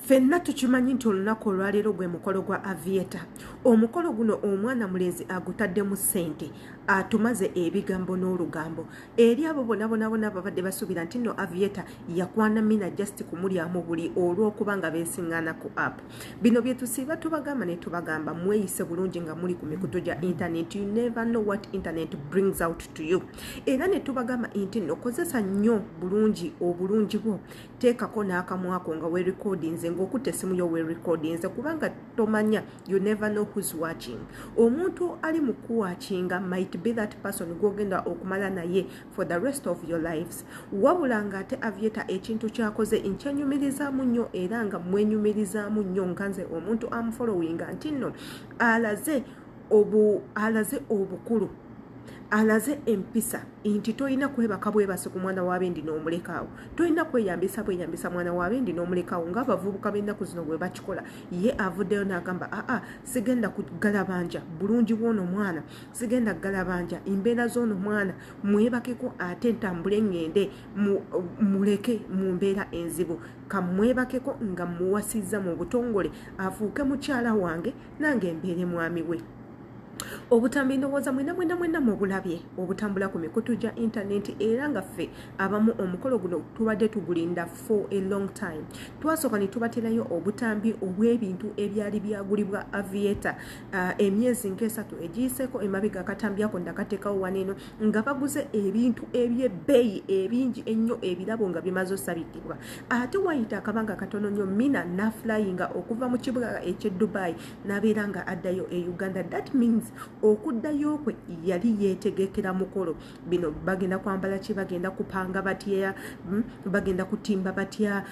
Fenna tukimanyi nti olunaku olwaleero gwe mukolo gwa aviator. Omukolo guno omwana mulenzi agutaddemu ssente atumaze ebigambo n'olugambo eri abo bonna babadde basuubira nti nno aviator yakwana mina just kumulyamu buli olw'okuba nga beesiŋŋaana ku app. Bino bye tusiiba tubagamba ne tubagamba mweyise bulungi nga muli ku mikutu gya internet. You never know what internet brings out to you. Era ne tubagamba nti nno kozesa nnyo bulungi obulungi bwo, teekako n'akamwako nga we recordings ng'okutte essimu yo we recordings kubanga tomanya, you never know who's watching. Omuntu ali mu kuwatchinga might be that person gw'ogenda okumala naye for the rest of your lives. Wabula ng'ate aviator ekintu kyakoze nkyenyumirizaamu nnyo era nga mwenyumirizaamu nnyo nga nze omuntu amufollowinga nti nno alaze obukulu, alaze empisa nti toyina kwebaka bwebase ku mwana wa bendi n'omulekaawo, toyina kweyambisa mwana wa bendi n'omulekaawo ng'abavubuka b'ennaku zino bwe bakikola. Ye avuddeyo n'agamba sigenda kugalabanja bulungi bw'ono mwana, sigenda kugalabanja embeera z'ono mwana, mwebakeko ate ntambule ngende muleke mu mbeera enzibu, kamwebakeko nga muwasizza mu butongole afuuke mukyala wange nange mbeere mwami we. Obutambi ndowooza mwena mu bulabye obutambula ku mikutu gya internet era nga ffe abamu omukolo guno tubadde tugulinda for a long time. Twasooka ne tubaterayo obutambi obw'ebintu ebyali byagulibwa aviator emyezi nk'esatu egiyiseeko emabega Katambi ako ndakateekawo wano eno nga baguze ebintu eby'ebbeeyi ebingi ennyo ebirabo nga bimaze osabikibwa. Ate wayita akabanga katono nnyo mina n'aflyinga okuva mu kibuga eky'e Dubai n'abeera nga addayo e Uganda. That means okuddayo kwe yali yeetegekera mukolo. Bino bagenda kwambala ki, bagenda kupanga batya, bagenda kutimba batya,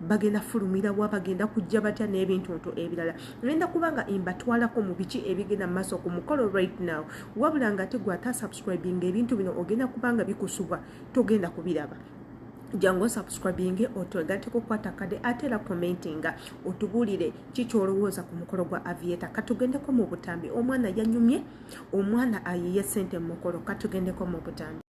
bagenda fulumira wa, bagenda kujja batya n'ebintu ebirala. Ngenda kubanga imbatwalako mu biki ebigenda mu maaso ku mukolo right now. Wabula nga te gwata subscribing ebintu bino ogenda kubanga bikusubwa togenda kubiraba. Jango subscribing otogateko kwata kade atera commentinga otubulire kikyolowooza ku mukolo gwa aviator. Katugendeko mu butambi. Omwana yanyumye, omwana ayiye ssente mu mukolo. Katugendeko mu butambi.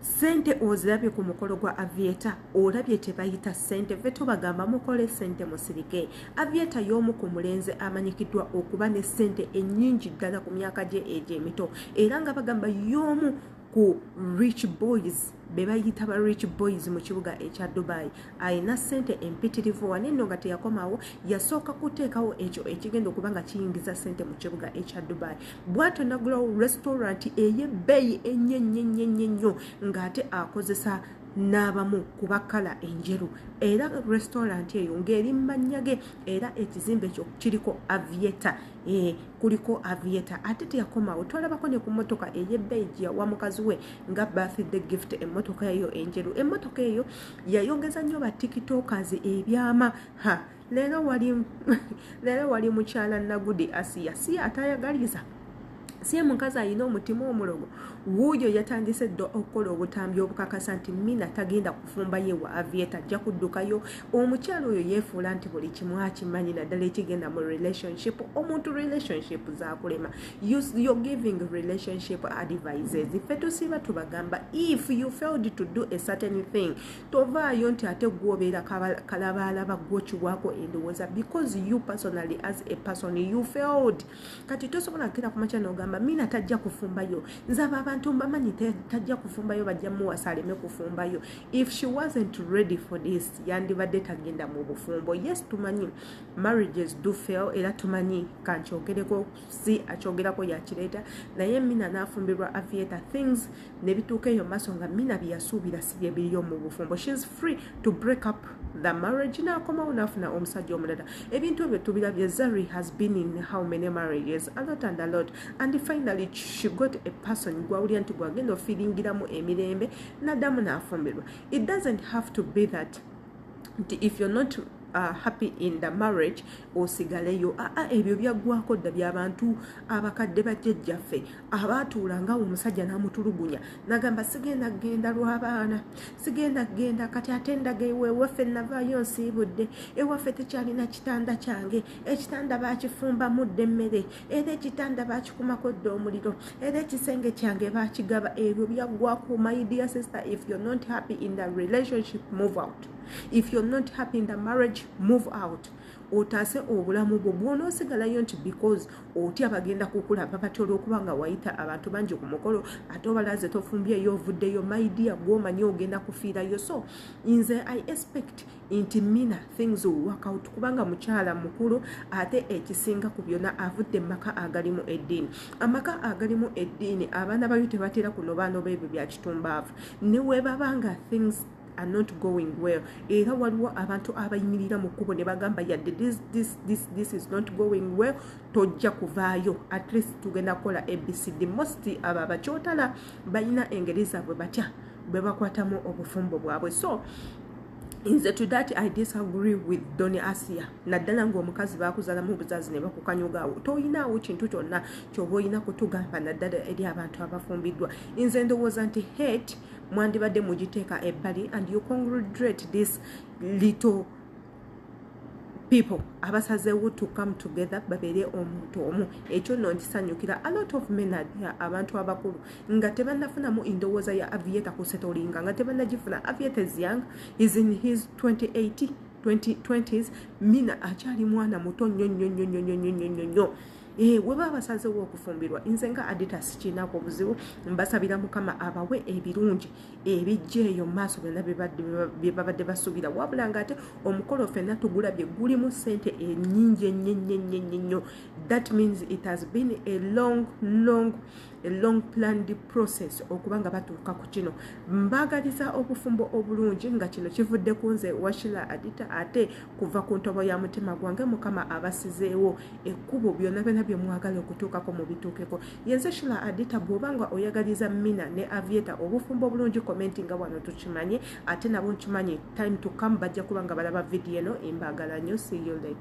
sente ozirabye ku mukolo gwa avieta olabye tebayita sente ffe tubagamba mukole sente musirike. Avieta y'omu ku mulenzi amanyikiddwa okuba ne sente ennyingi ddala ku myaka gye egy'emito era nga bagamba y'omu ku rich boys be bayita ba rich boys mu kibuga ekya Dubai. Ayina sente empitirivu wane nno nga teyakomawo yasooka kuteekawo ekyo ekigenda okuba nga kiyingiza sente mu kibuga ekya Dubai. Bw'atyo nagulawo restaurant ey'ebbeeyi ennyo ng'ate akozesa n'abamu ku bakala enjeru era restaurant eyo ng'eri mannya ge era ekizimbe ekyo kiriko avieta kuliko avieta ate teyakomawo twalabako ne ku mmotoka ey'ebbeeyi gye yawa mukazi we nga birthday gift emmotoka eyo enjeru. Emmotoka eyo yayongeza nnyo ba tiktokers ebyama leero wali mukyala Nagudi Asiya atayagaliza siye mukazi ayina omutima omulogo wuuyo yatandise ddo okukola obutambi obukakasa nti Mina tagenda kufumba ye wa avieta ajja kuddukayo. Omukyala oyo yeefuula nti buli kimu akimanyi naddala ekigenda mu relationship. Omuntu relationship zaakulema. You're giving relationship advices. Ffe tusiba tubagamba if you failed to do a certain thing tovaayo nti ate gwobeera kalabaalaba gwokiwaako endowooza because you personally as a person you failed. Kati tosobola kukira ku makya n'ogamba Mina tajja kufumbayo nzaba abantu mbamanyi tajja kufumbayo bajja muwasa aleme kufumbayo. If she wasn't ready for this yandibadde tagenda mu bufumbo. Yes tumanyi marriages do fail era tumanyi kankyogereko si akyogerako yakireeta naye Mina n'afumbirwa avieta things ne bituuka eyo maaso nga Mina bye yasuubira si bye biriyo mu bufumbo. She's free to break up the marriage n'akomawo n'afuna omusajja omulala. Ebintu ebyo tubirabye. Zari has been in how many marriages? A lot and a lot. And finally she got a person gwawulira nti gwagenda ofiringiramu emirembe n'addamu n'afumbirwa. It doesn't have to be that if you're not happy in the marriage osigaleyo. Ebyo byaggwako dda by'abantu abakadde bajjajjaffe abaatuulanga omusajja n'amutulugunya n'agamba sigenda genda lw'abaana sigenda genda kati ate ndaga ewaffe navaayo nsiibudde ewaffe tekyalina kitanda kyange ekitanda baakifumbamu dda emmere era ekitanda baakikumako dda omuliro era ekisenge kyange baakigaba. Ebyo byaggwako. My dear sister, if you're not happy in the relationship move out. If you're not happy in the marriage move out. Otaase obulamu bwo bw'onoosigalayo nti because otya bagenda kukulaba batyo olw'okuba nga wayita abantu bangi ku mukolo ate obalaze tofumbyeyo ovuddeyo. My dear gw'omanyi ogenda kufiirayo. So nze I expect nti Mina things will work out kubanga mukyala mukulu ate ekisinga ku byonna avudde maka agalimu eddiini. Amaka agalimu eddiini abaana bayo tebatera kunobaanoba ebyo bya kitumbaavu ne weebabanga things are not going well. Era waliwo abantu abayimirira mu kkubo ne bagamba yadde this is not going well tojja kuvaayo at least tugenda kukola ABCD. Most abo abakyotala balina engeri zaabwe batya bwe bakwatamu obufumbo bwabwe. So nze to that I disagree with Doni Asia. Naddala ng'omukazi baakuzalamu obuzazi ne bakukanyugaawo toyinaawo kintu kyonna ky'oba oyina kutugamba naddala eri abantu abafumbiddwa. Nze ndowooza nti hate mwandibadde mugiteeka ebbali and you congratulate this little people abasazeewo to come together babeere omuntu omu. Ekyo nno nkisanyukira. A lot of men abantu abakulu nga tebannafunamu endowooza ya avieta kusetolinga nga tebannagifuna. Avieta is young, is in his 20s. Mina akyali mwana muto nnyo. Weba basazeewo okufumbirwa nze nga Aditas kinaako obuzibu mbasabira Mukama abawe ebirungi ebijja eyo maaso byonna bye babadde basuubira wabula nga ate omukolo ffenna tugulabye gulimu ssente ennyingi ennyo. That means it has been a long planned process okuba nga batuuka ku kino. Mbaagaliza obufumbo obulungi nga kino kivudde ku nze Washila Adita ate kuva ku ntobo ya mutima gwange Mukama abasizeewo ekkubo byonna bye mwagala okutuukako mu bituukeko. Yenze Shila Adita bw'obanga oyagaliza Mina ne Avieta obufumbo obulungi komenti nga wano tukimanye ate nabo nkimanyi time to come bajja kuba nga balaba video eno embaagala nnyo. See you later.